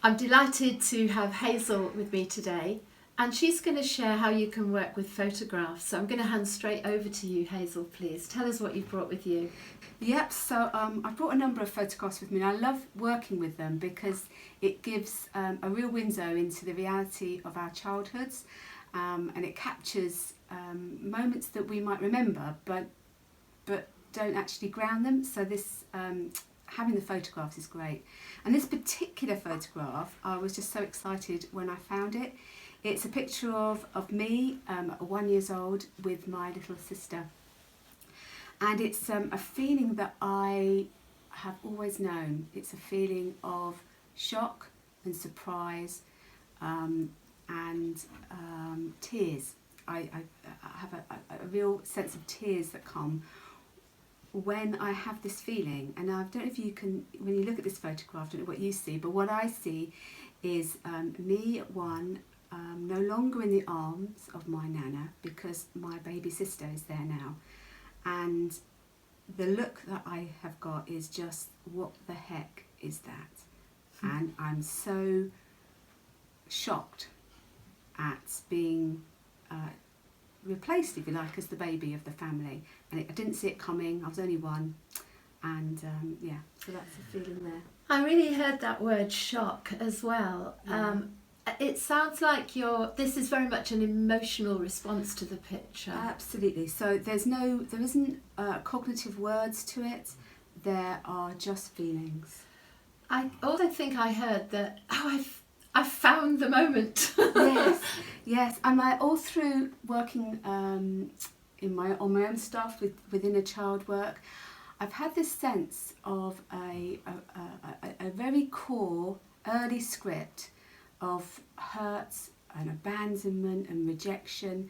I'm delighted to have Hazel with me today, and she's going to share how you can work with photographs. So I'm going to hand straight over to you, Hazel, please. Tell us what you've brought with you. Yep, so I brought a number of photographs with me, and I love working with them because it gives a real window into the reality of our childhoods, and it captures moments that we might remember but don't actually ground them. So this having the photographs is great. And this particular photograph, I was just so excited when I found it. It's a picture of me at 1 year old with my little sister. And it's a feeling that I have always known. It's a feeling of shock and surprise and tears. I have a real sense of tears that come when I have this feeling. And I don't know if you can, when you look at this photograph, I don't know what you see, but what I see is me at one, no longer in the arms of my nana because my baby sister is there now. And the look that I have got is just, what the heck is that? And I'm so shocked at being replaced, if you like, as the baby of the family. And I didn't see it coming. I was only one. And yeah, so that's the feeling there. I really heard that word shock as well. Yeah. It sounds like this is very much an emotional response to the picture. Absolutely. So there isn't cognitive words to it. There are just feelings. I think I heard that, I've found the moment. Yes. And all through working on my own stuff within a child work, I've had this sense of a very core early script of hurt and abandonment and rejection,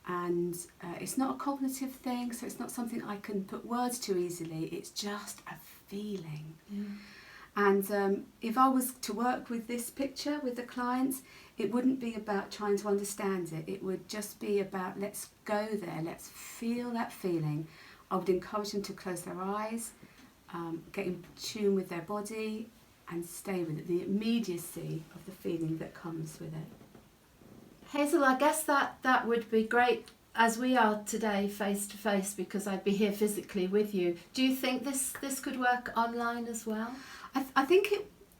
and it's not a cognitive thing, so it's not something I can put words to easily. It's just a feeling. Yeah. And if I was to work with this picture with the clients, it wouldn't be about trying to understand it. It would just be about, let's go there, let's feel that feeling. I would encourage them to close their eyes, get in tune with their body and stay with it, the immediacy of the feeling that comes with it. Hazel, I guess that would be great as we are today face to face, because I'd be here physically with you. Do you think this could work online as well? I think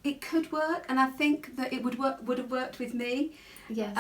it could work, and I think that it would have worked with me. Yes.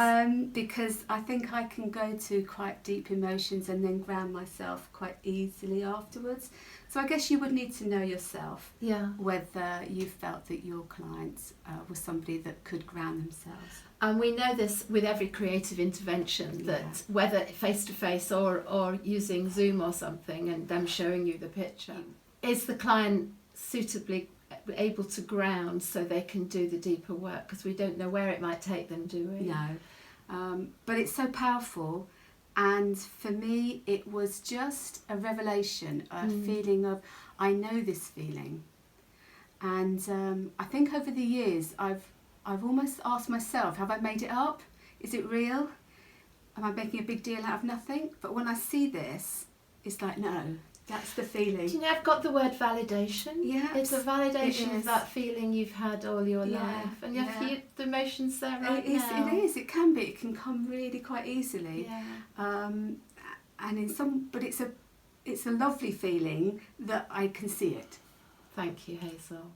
Because I think I can go to quite deep emotions and then ground myself quite easily afterwards. So I guess you would need to know yourself, Yeah. whether you felt that your clients was somebody that could ground themselves. And we know this with every creative intervention, that whether face to face or using Zoom or something and them showing you the picture, is the client suitably able to ground so they can do the deeper work, because we don't know where it might take them, do we? No, but it's so powerful, and for me it was just a revelation, a feeling of, I know this feeling. And I think over the years I've almost asked myself, have I made it up? Is it real? Am I making a big deal out of nothing? But when I see this, it's like, no, that's the feeling. Do you know, I've got the word validation. Yeah, It's a validation it of that feeling you've had all your Yeah, life. And you yeah. feel the emotions there right It is. now. It is. It can be. It can come really quite easily. Yeah. And but it's a lovely feeling that I can see it. Thank you, Hazel.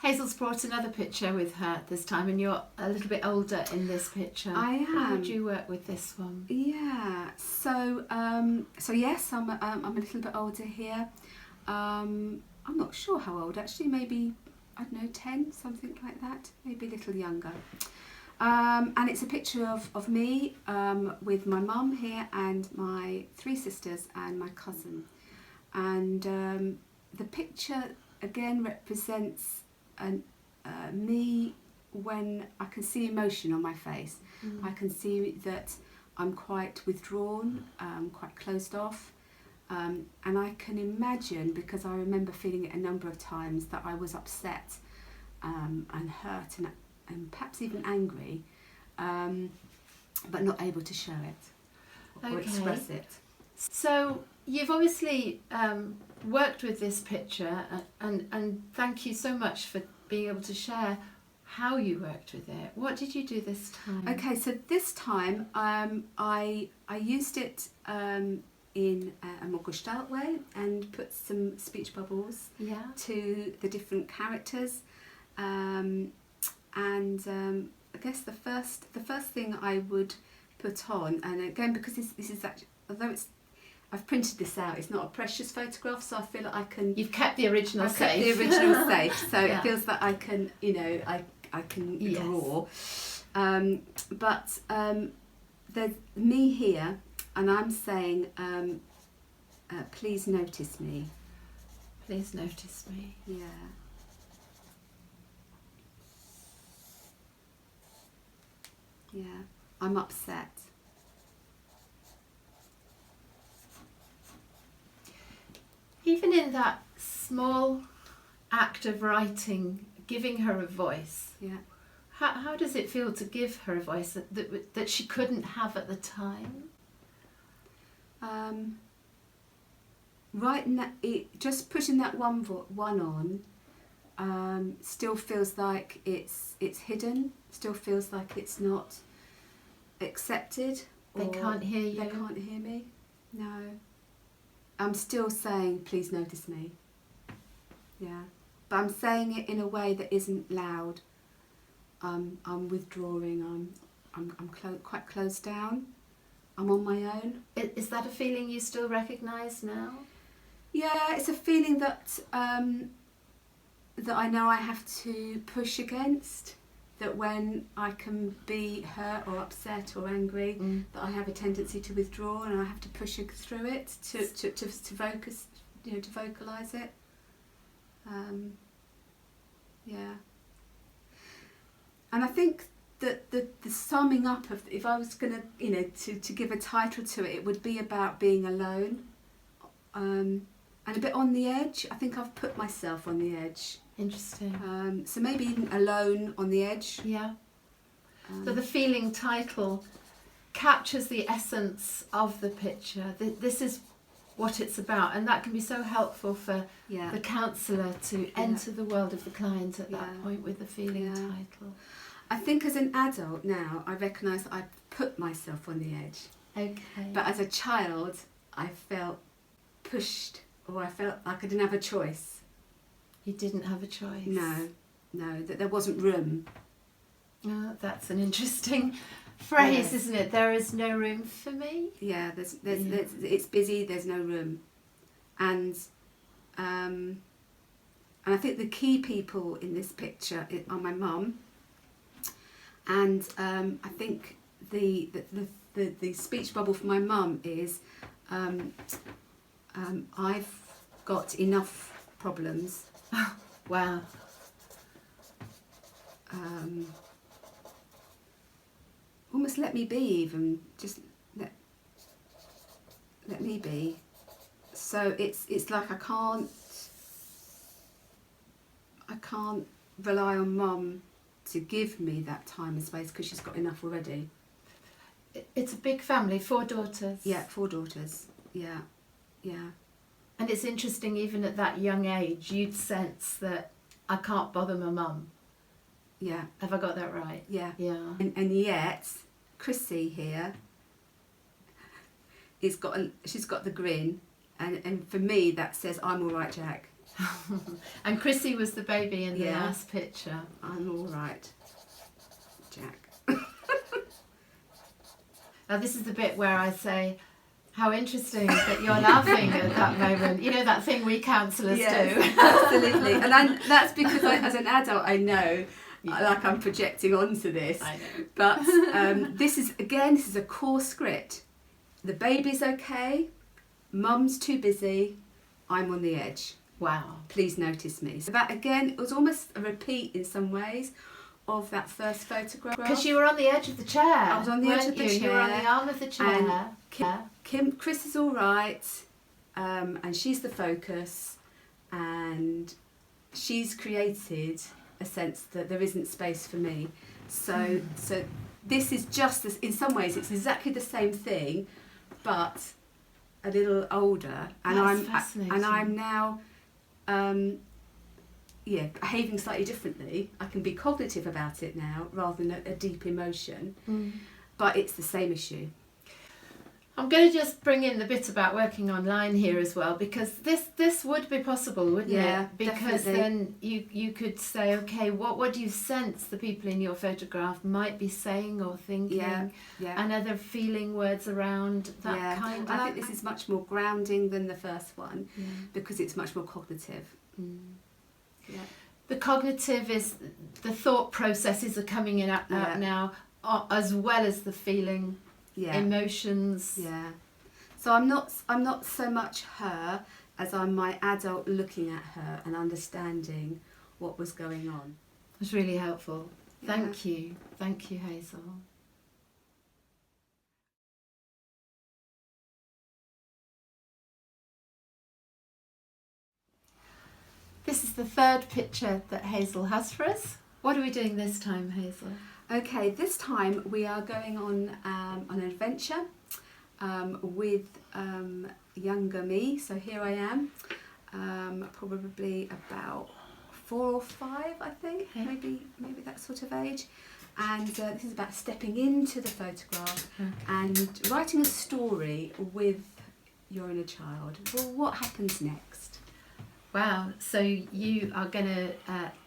Hazel's brought another picture with her this time, and you're a little bit older in this picture. I am. How would you work with this one? Yeah. So yes, I'm a little bit older here. I'm not sure how old actually. Maybe, I don't know, 10, something like that. Maybe a little younger. And it's a picture of me with my mum here and my 3 sisters and my cousin. And the picture again represents me when I can see emotion on my face. I can see that I'm quite withdrawn, quite closed off. And I can imagine, because I remember feeling it a number of times, that I was upset and hurt and perhaps even angry, but not able to show it or express it. So You've obviously worked with this picture, and thank you so much for being able to share how you worked with it. What did you do this time? Okay, so this time I used it in a more Gestalt way and put some speech bubbles to the different characters, and I guess the first thing I would put on, and again because this is actually, although I've printed this out, it's not a precious photograph, so I feel like I can. You've kept the original safe. Kept the original safe, so it feels that I can, I can draw. But there's me here, and I'm saying, please notice me. Please notice me. Yeah. Yeah. I'm upset. Even in that small act of writing, giving her a voice, how does it feel to give her a voice that she couldn't have at the time? Just putting that one on still feels like it's hidden, still feels like it's not accepted. They can't hear you. They can't hear me, no. I'm still saying, please notice me. Yeah. But I'm saying it in a way that isn't loud. I'm withdrawing. I'm quite closed down. I'm on my own. Is that a feeling you still recognise now? Yeah, it's a feeling that that I know I have to push against. That when I can be hurt or upset or angry, that I have a tendency to withdraw, and I have to push through it to focus, to vocalise it. Yeah. And I think that the summing up of, if I was going to, to give a title to it, it would be about being alone, and a bit on the edge. I think I've put myself on the edge. Interesting. So maybe even alone on the edge. Yeah. So the feeling title captures the essence of the picture. This is what it's about, and that can be so helpful for the counsellor to enter the world of the client at that point with the feeling title. I think as an adult now, I recognise that I've put myself on the edge. Okay. But as a child, I felt pushed, or I felt like I didn't have a choice. You didn't have a choice? No, that there wasn't room. Oh, that's an interesting phrase, isn't it? There is no room for me. Yeah, there's it's busy. There's no room, and I think the key people in this picture are my mum, and I think the speech bubble for my mum is I've got enough problems. Wow. Almost let me be, even just let me be. So it's like I can't rely on Mum to give me that time and space because she's got enough already. It's a big family, 4 daughters. Yeah, 4 daughters. Yeah. And it's interesting, even at that young age, you'd sense that I can't bother my mum. Yeah. Have I got that right? Yeah. Yeah. And yet, Chrissy here, she's got the grin, and for me that says I'm all right, Jack. And Chrissy was the baby in the last picture. I'm all right, Jack. Now this is the bit where I say, how interesting that you're laughing at that moment. You know, that thing we counsellors do. Absolutely. And that's because as an adult I know, like I'm projecting onto this. I know. But this is a core script. The baby's okay, Mum's too busy, I'm on the edge. Wow. Please notice me. So that again, it was almost a repeat in some ways of that first photograph. Because you were on the edge of the chair. I was on the edge of the chair. You were on the arm of the chair. And Chris is all right, and she's the focus, and she's created a sense that there isn't space for me. So this is just, in some ways, it's exactly the same thing, but a little older, and I'm now behaving slightly differently. I can be cognitive about it now rather than a deep emotion, but it's the same issue. I'm going to just bring in the bit about working online here as well, because this would be possible, wouldn't it? Because definitely. then you could say, okay, what do you sense the people in your photograph might be saying or thinking? Yeah. And are there feeling words around that kind of... I think this is much more grounding than the first one, because it's much more cognitive. Yeah. The cognitive is, the thought processes are coming in out now, as well as the feeling, emotions. Yeah. So I'm not so much her as I'm my adult looking at her and understanding what was going on. It's really helpful. Thank you, Hazel. This is the third picture that Hazel has for us. What are we doing this time, Hazel? Okay, this time we are going on an adventure with younger me. So here I am, probably about 4 or 5, I think, maybe that sort of age. And this is about stepping into the photograph and writing a story with your inner child. Well, what happens next? Wow, so you are going to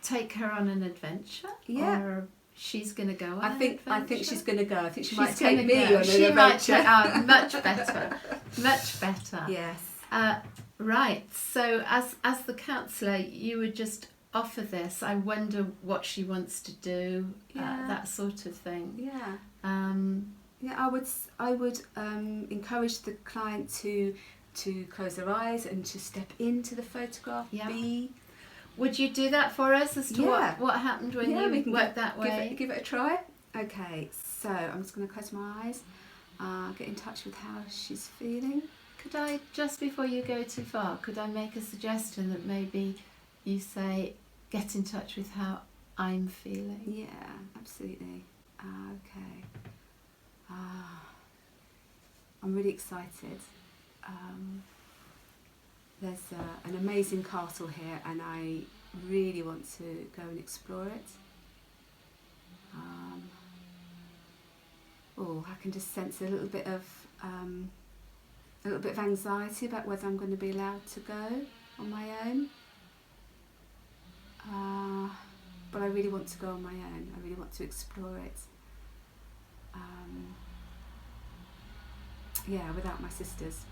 take her on an adventure? Yeah. Or she's going to go on I think she's going to go. I think she might gonna take me on an She adventure. much better. Much better. Yes. Right, so as the counsellor, you would just offer this. I wonder what she wants to do, that sort of thing. Yeah. I would encourage the client to close their eyes and to step into the photograph. Would you do that for us as to what happened when you worked that way? Give it a try. Okay, so I'm just going to close my eyes, get in touch with how she's feeling. Could I, just before you go too far, could I make a suggestion that maybe you say, get in touch with how I'm feeling? Yeah, absolutely. Okay. I'm really excited. There's an amazing castle here, and I really want to go and explore it. I can just sense a little bit of anxiety about whether I'm going to be allowed to go on my own. But I really want to go on my own. I really want to explore it. Without my sisters.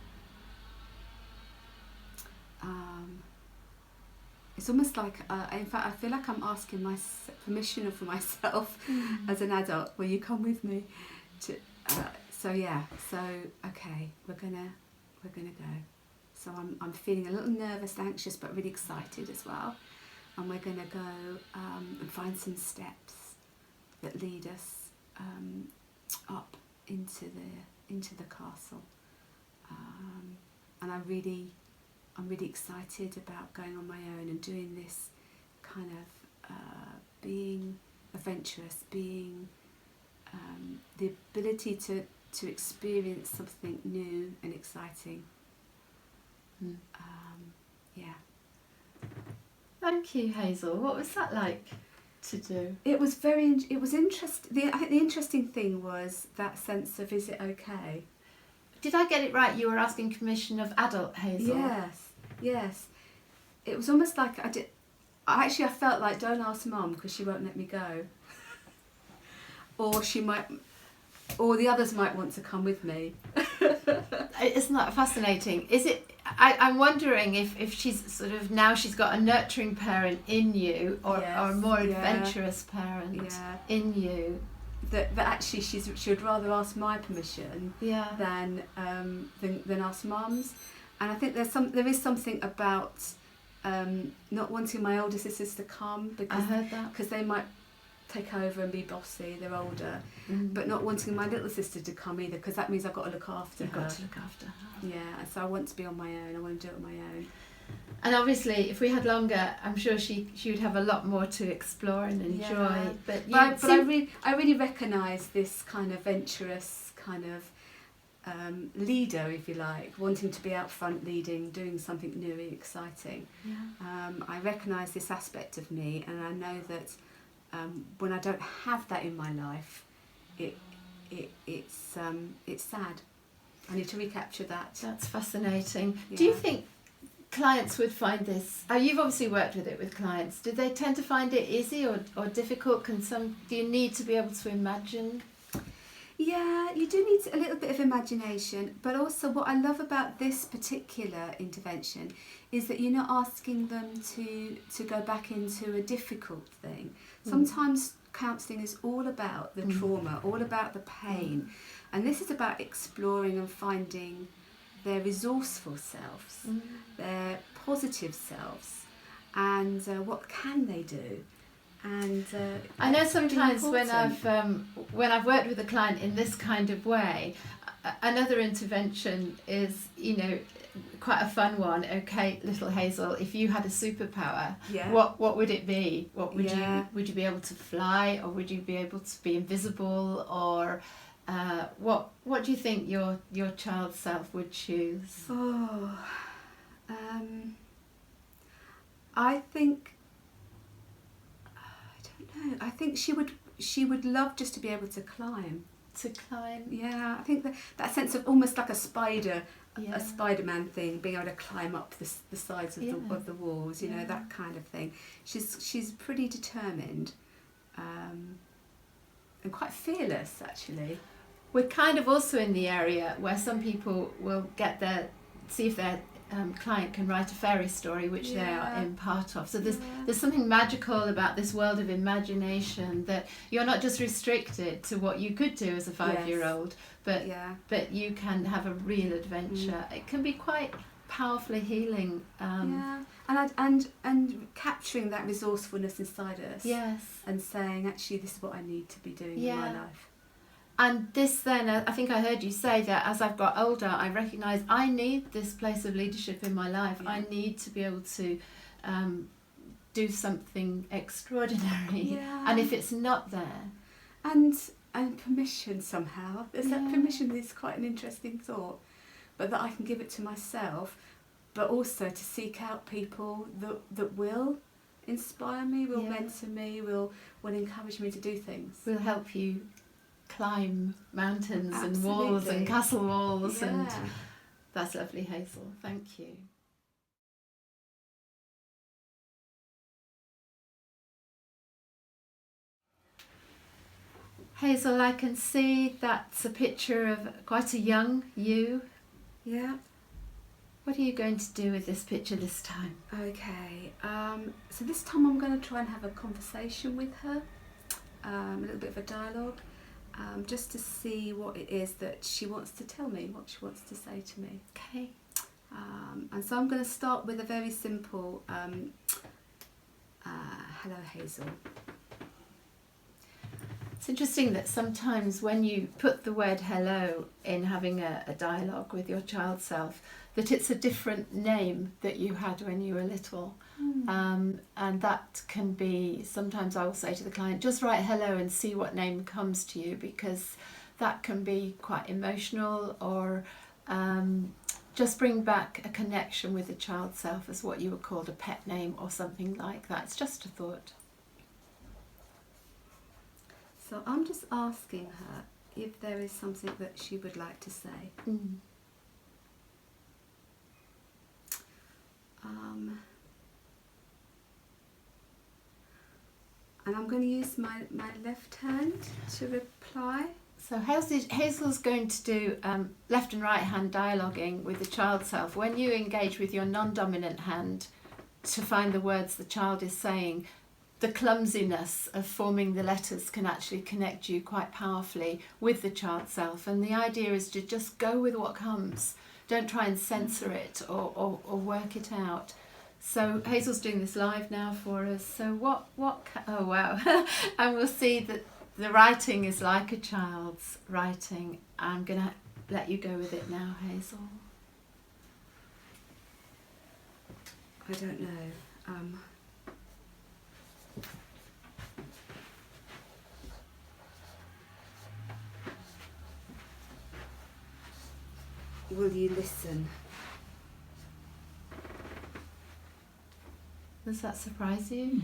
It's almost like, in fact, I feel like I'm asking my permission for myself as an adult. Will you come with me? Okay, we're gonna go. So I'm feeling a little nervous, anxious, but really excited as well. And we're gonna go and find some steps that lead us up into the castle. And I'm really excited about going on my own and doing this kind of being adventurous, being the ability to experience something new and exciting. Thank you, Hazel. What was that like to do? It was interesting. I think the interesting thing was that sense of, is it okay? Did I get it right? You were asking permission of adult Hazel? Yes. It was almost like I felt like, don't ask Mum because she won't let me go. Or the others might want to come with me. Isn't that fascinating? Is it? I'm wondering if she's sort of, now she's got a nurturing parent in you, or a more adventurous parent in you. That actually she would rather ask my permission than ask Mum's. And I think there is something about not wanting my older sisters to come, because they might take over and be bossy. They're older, but not wanting my little sister to come either, because that means I've got to look after her. You've got to look after her. Yeah, and so I want to be on my own. I want to do it on my own. And obviously, if we had longer, I'm sure she would have a lot more to explore and enjoy. But I really recognise this kind of adventurous kind of leader, if you like, wanting to be out front leading, doing something new and exciting. Yeah. I recognise this aspect of me, and I know that when I don't have that in my life, it's sad. I need to recapture that. That's fascinating. Yeah. Do you think clients would find this? You've obviously worked with it with clients. Do they tend to find it easy or difficult? Do you need to be able to imagine? Yeah, you do need a little bit of imagination, but also what I love about this particular intervention is that you're not asking them to go back into a difficult thing. Sometimes counselling is all about the trauma, all about the pain, and this is about exploring and finding their resourceful selves, their positive selves, and what can they do. And I know sometimes really when I've worked with a client in this kind of way, another intervention is, you know, quite a fun one. Okay, little Hazel, if you had a superpower, what would it be? What would you be able to fly, or would you be able to be invisible, or what do you think your child self would choose? I think, I think she would love just to be able to climb. To climb? Yeah, I think that sense of almost like a Spider-Man thing, being able to climb up the sides of the walls, you know, that kind of thing. She's pretty determined, and quite fearless, actually. We're kind of also in the area where some people will see if their client can write a fairy story, which they are in part of. So there's something magical about this world of imagination, that you're not just restricted to what you could do as a 5-year-old, but you can have a real adventure. It can be quite powerfully healing. And capturing that resourcefulness inside us. Yes. And saying, actually, this is what I need to be doing in my life. And this then, I think I heard you say that as I've got older, I recognise I need this place of leadership in my life. Yeah. I need to be able to do something extraordinary. Yeah. And if it's not there... And permission somehow. There's that permission is quite an interesting thought. But that I can give it to myself, but also to seek out people that will inspire me, will mentor me, will encourage me to do things. Will help you climb mountains and walls and castle walls. And that's lovely, Hazel. Thank you. Hazel, I can see that's a picture of quite a young you. Yeah. What are you going to do with this picture this time? Okay, so this time I'm going to try and have a conversation with her, a little bit of a dialogue. Just to see what it is that she wants to tell me, what she wants to say to me. Okay. And so I'm going to start with a very simple, hello Hazel. It's interesting that sometimes when you put the word hello in having a dialogue with your child self, that it's a different name that you had when you were little. And that can be, sometimes I will say to the client, just write hello and see what name comes to you, because that can be quite emotional, or just bring back a connection with the child self as what you were called a pet name or something like that. It's just a thought. So I'm just asking her if there is something that she would like to say. And I'm going to use my left hand to reply. So Hazel's going to do left and right hand dialoguing with the child self. When you engage with your non-dominant hand to find the words the child is saying, the clumsiness of forming the letters can actually connect you quite powerfully with the child self. And the idea is to just go with what comes. Don't try and censor it or work it out. So Hazel's doing this live now for us. So oh wow. And we'll see that the writing is like a child's writing. I'm going to let you go with it now, Hazel. I don't know. will you listen? Does that surprise you?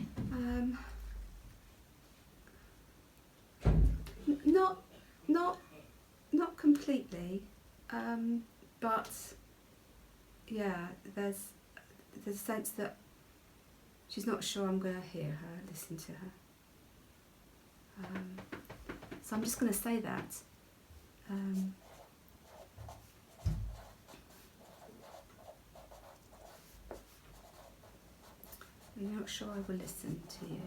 Not completely, but yeah, there's a sense that she's not sure I'm going to hear her, listen to her. So I'm just going to say that. I'm not sure I will listen to you.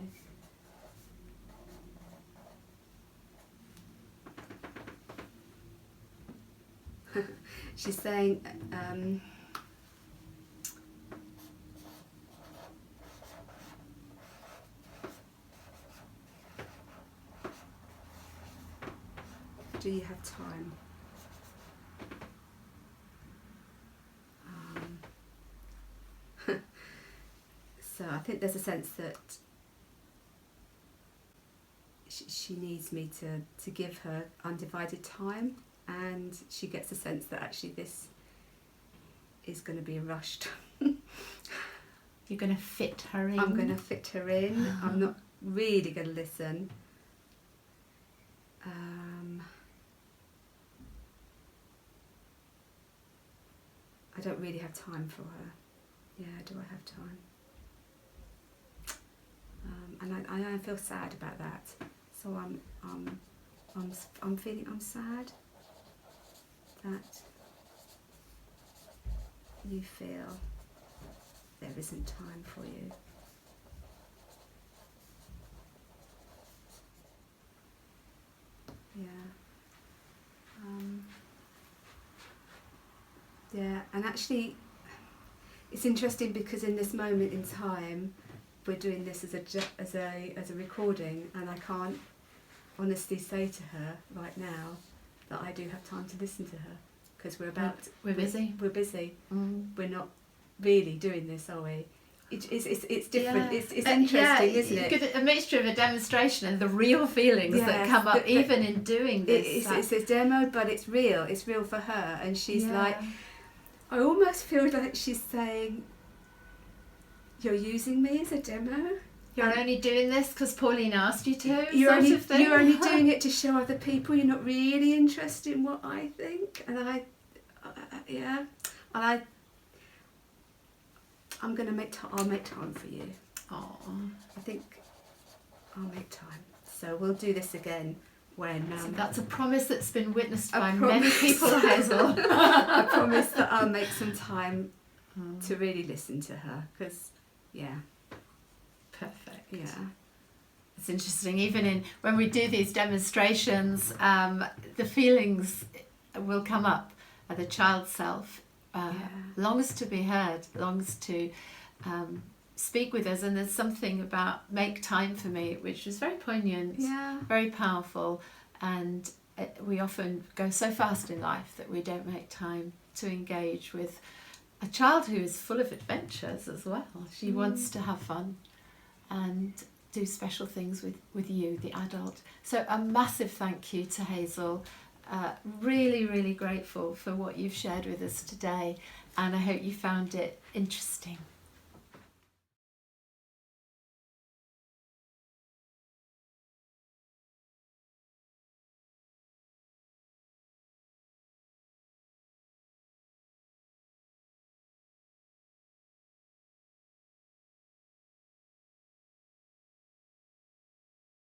She's saying, do you have time? So I think there's a sense that she needs me to give her undivided time, and she gets a sense that actually this is going to be rushed. You're going to fit her in. I'm going to fit her in. I'm not really going to listen. I don't really have time for her. Yeah, do I have time? And I feel sad about that. So I'm feeling I'm sad that you feel there isn't time for you. Yeah. Yeah, and actually it's interesting because in this moment in time we're doing this as a recording, and I can't honestly say to her right now that I do have time to listen to her, because we're busy. We're busy. We're not really doing this, are we? It's different. Yeah. It's interesting, isn't it? A mixture of a demonstration and the real feelings that come up even in doing this. It's a demo, but it's real. It's real for her, and she's like, I almost feel like she's saying, you're using me as a demo. You're only doing this because Pauline asked you to. You're only doing it to show other people. You're not really interested in what I think. And I'm going to I'll make time for you. Oh, I think I'll make time. So we'll do this again when... so that's a promise that's been witnessed by many people, Hazel. I promise that I'll make some time to really listen to her, because, yeah. Perfect. Yeah. It's interesting, even when we do these demonstrations, the feelings will come up. The child self longs to be heard, longs to speak with us, and there's something about make time for me, which is very poignant, very powerful, and we often go so fast in life that we don't make time to engage with a child who is full of adventures as well. She wants to have fun and do special things with you, the adult. So a massive thank you to Hazel. Really, really grateful for what you've shared with us today, and I hope you found it interesting.